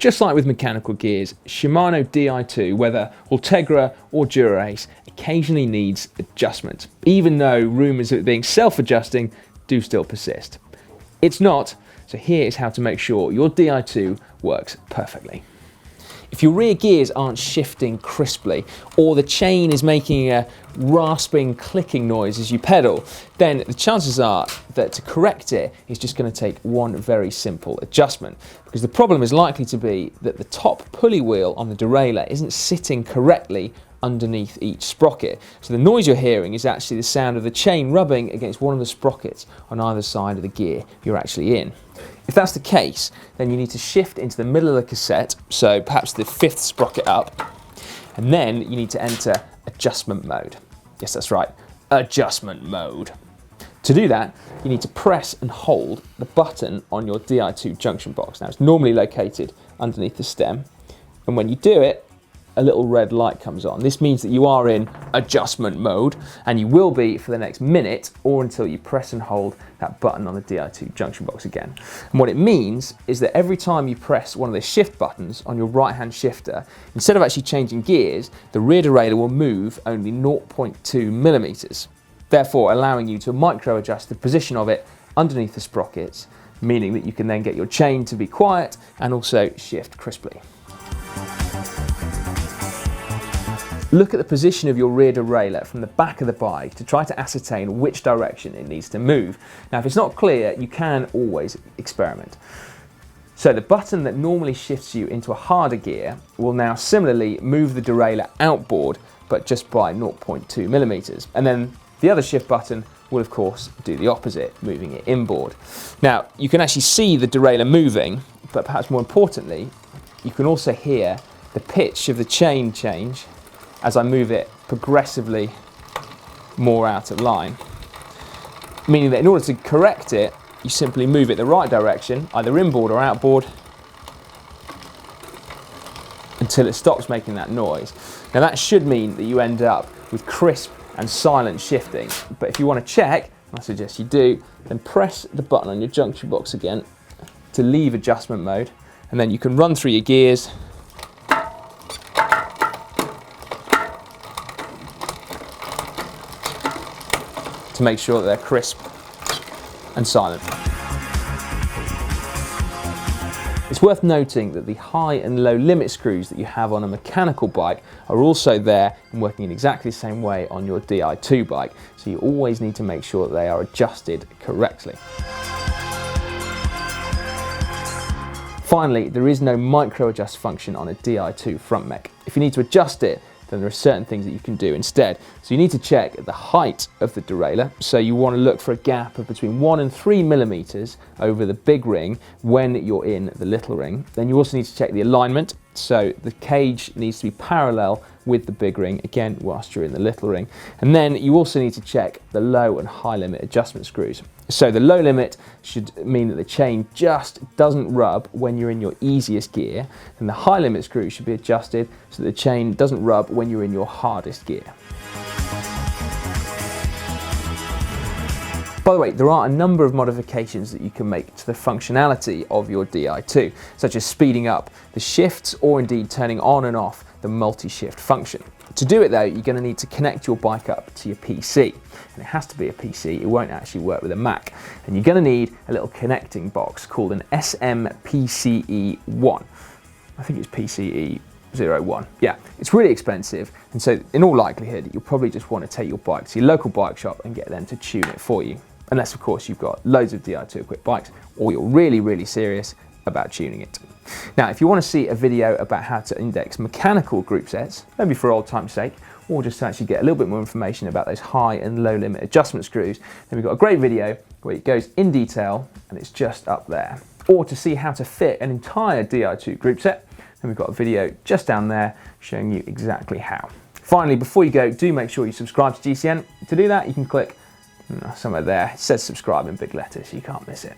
Just like with mechanical gears, Shimano Di2, whether Ultegra or Dura-Ace, occasionally needs adjustment, even though rumours of it being self-adjusting do still persist. It's not, so here is how to make sure your Di2 works perfectly. If your rear gears aren't shifting crisply, or the chain is making a rasping, clicking noise as you pedal, then the chances are that to correct it is just going to take one very simple adjustment. Because the problem is likely to be that the top pulley wheel on the derailleur isn't sitting correctly underneath each sprocket. So the noise you're hearing is actually the sound of the chain rubbing against one of the sprockets on either side of the gear you're actually in. If that's the case, then you need to shift into the middle of the cassette, so perhaps the 5th sprocket up, and then you need to enter adjustment mode. Yes, that's right, adjustment mode. To do that, you need to press and hold the button on your Di2 junction box. Now, it's normally located underneath the stem, and when you do it, a little red light comes on. This means that you are in adjustment mode, and you will be for the next minute or until you press and hold that button on the Di2 junction box again. And what it means is that every time you press one of the shift buttons on your right hand shifter, instead of actually changing gears, the rear derailleur will move only 0.2 millimeters, therefore allowing you to micro adjust the position of it underneath the sprockets, meaning that you can then get your chain to be quiet and also shift crisply. Look at the position of your rear derailleur from the back of the bike to try to ascertain which direction it needs to move. Now, if it's not clear, you can always experiment. So the button that normally shifts you into a harder gear will now similarly move the derailleur outboard, but just by 0.2 millimeters. And then the other shift button will of course do the opposite, moving it inboard. Now, you can actually see the derailleur moving, but perhaps more importantly, you can also hear the pitch of the chain change as I move it progressively more out of line. Meaning that in order to correct it, you simply move it the right direction, either inboard or outboard, until it stops making that noise. Now that should mean that you end up with crisp and silent shifting, but if you want to check, and I suggest you do, then press the button on your junction box again to leave adjustment mode, and then you can run through your gears to make sure that they're crisp and silent. It's worth noting that the high and low limit screws that you have on a mechanical bike are also there and working in exactly the same way on your Di2 bike, so you always need to make sure that they are adjusted correctly. Finally, there is no micro adjust function on a Di2 front mech. If you need to adjust it, then there are certain things that you can do instead. So you need to check the height of the derailleur. So you want to look for a gap of between 1 and 3 millimeters over the big ring when you're in the little ring. Then you also need to check the alignment. So the cage needs to be parallel with the big ring, again, whilst you're in the little ring. And then you also need to check the low and high limit adjustment screws. So the low limit should mean that the chain just doesn't rub when you're in your easiest gear, and the high limit screw should be adjusted so that the chain doesn't rub when you're in your hardest gear. By the way, there are a number of modifications that you can make to the functionality of your Di2, such as speeding up the shifts or indeed turning on and off the multi-shift function. To do it though, you're going to need to connect your bike up to your PC, and it has to be a PC, it won't actually work with a Mac. And you're going to need a little connecting box called an SMPCE1. I think it's PCE01. Yeah, it's really expensive, and so in all likelihood, you'll probably just want to take your bike to your local bike shop and get them to tune it for you. Unless of course you've got loads of Di2 equipped bikes, or you're really serious about tuning it. Now, if you want to see a video about how to index mechanical group sets, maybe for old time's sake, or just to actually get a little bit more information about those high and low limit adjustment screws, then we've got a great video where it goes in detail, and it's just up there. Or to see how to fit an entire Di2 group set, then we've got a video just down there showing you exactly how. Finally, before you go, do make sure you subscribe to GCN. To do that, you can click somewhere there. It says subscribe in big letters, you can't miss it.